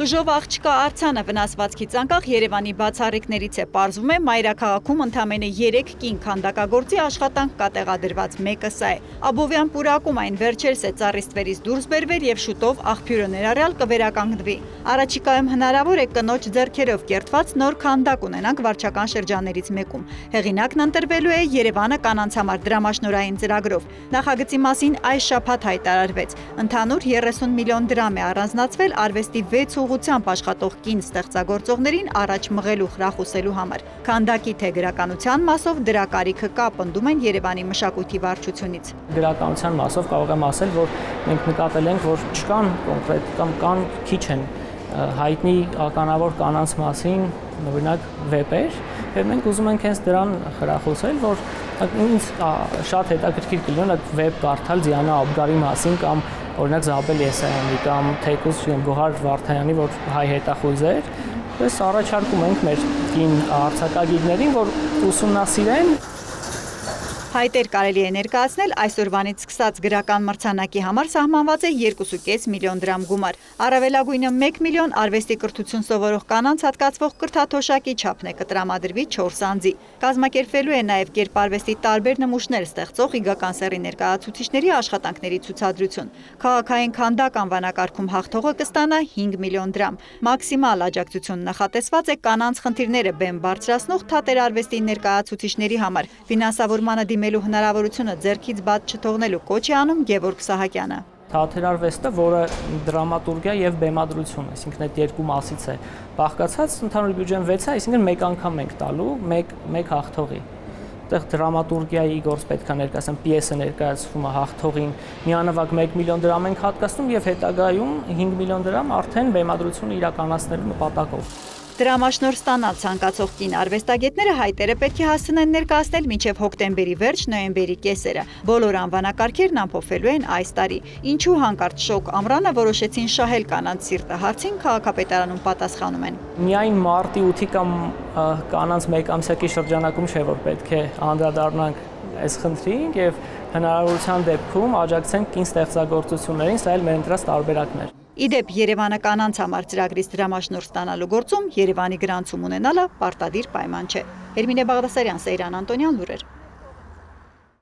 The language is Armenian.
Կժով աղջկա Արցանը վնասվածքից անկախ Երևանի բացառիկներից է, պարզվում է մայրաքաղաքում ընդամենը 3 կին քանդակագործի աշխատանք կատեղադրված մեկը սա է։ Աբովյան պուրակում այն վերջերս է ծառի դուրս բերվել եւ շուտով աղբյուրը ներառյալ կվերականգնվի։ Առաջիկայում հնարավոր է կնոջ ձեռքերով կերտված նոր քանդակ ունենանք վարչական շրջաններից մեկում։ Հեղինակն ընտրվելու է Երևանը կանանց համար դրամաշնորհային ծրագրով։ Նախագծի մասին այս շաբաթ հայտարարվեց։ Ընդհանուր 30 միլիոն դրամ է առանձնացվել արվեստի 6 ուղղությամբ աշխատող կին ստեղծագործողներին առաջ մղելու խրախուսելու համար։ Քանդակի թե գրականության մասով դրա կարիքը կա, պնդում են Երևանի մշակույթի վարչությունից։ Գրականության մասով կարող եմ ասել, որ մենք նկատել ենք, որ չկան կոնկրետ կամ կան քիչ են հայտնի ականավոր կանանց մասին օրինակ վեպեր, եւ մենք ուզում ենք հենց դրան խրախուսել, որ ինձ շատ հետաքրքիր կլինի վեպ կարդալ Դիանա Աբգարի մասին կամ օրինակ Զաբել Եսայանի կամ թեկուզ Գոհար Վարդանյանի, որ հայ հետախույզ էր, պես առաջարկում ենք մեր կին արձակագիրներին, որ ուսումնասիրեն։ Հայտեր կարելի է ներկայացնել այսօրվանից սկսած գրական մրցանակի համար սահմանված է 2.5 միլիոն դրամ գումար։ Առավելագույնը 1 միլիոն արվեստի կրթություն սովորող կանանց հատկացվող կրթաթոշակի չափն է կտրամադրվի 4 անձի։ Կազմակերպվելու է նաև կերպարվեստի տարբեր նմուշներ ստեղծող Իգական սեռի ներկայացուցիչների աշխատանքների ցուցադրություն։ Քաղաքային քանդակ անվանակարգում հաղթողը կստանա 5 միլիոն դրամ։ Մաքսիմալ աջակցություն նախատեսված է կանանց խնդիրները բեմ բարձրացնող թատերարվեստի ներկայացուցիչների համար։ Ֆինանսավորմանը դիմելու հնարավորությունը ձեռքից բաց չթողնելու կոչ է անում Գևորգ Սահակյանը։ Թատերարվեստը, որը դրամատուրգիա եւ բեմադրություն, այսինքն այդ երկու մասից է բաղկացած, ընդհանուր բյուջեն 6 է, այսինքն մեկ անգամ ենք տալու, մեկ հաղթողի։ Այդտեղ դրամատուրգիայի գործ պետք է ներկայացնեմ, պիեսը ներկայացվում է հաղթողին, միանվագ 1 միլիոն դրամ ենք հատկացնում եւ հետագայում 5 միլիոն դրամ արդեն բեմադրությունը իրականացնելու նպատակով։ Դրամաշնորհ ստանալ ցանկացող կին արվեստագետները հայտերը պետք է հասցնեն ներկայացնել մինչև հոկտեմբերի վերջ, նոյեմբերի կեսերը։ Բոլոր անվանակարգերն ամփոփվելու են այս տարի։ Ինչու հանկարծ շոկ ամռանը որոշեցին շահել կանանց սիրտը հարցին քաղաքապետարանում պատասխանում են։ Միայն մարտի 8-ի կամ կանանց մեկամսյակի շրջանակում չէ, որ պետք է անդրադառնանք այս խնդրին եւ հնարավորության դեպքում աջակցենք կին ստեղծագործություններին, սա էլ մեր ընտրած տարբերակն է։ Իդեպ Երևանը կանանց համար ծրագրից դրամաշնորհ ստանալու գործում Երևանի գրանցում ունենալը պարտադիր պայման չէ։ Էրմինե Բաղդասարյան, Սեյրան Անտոնյան, լուրեր։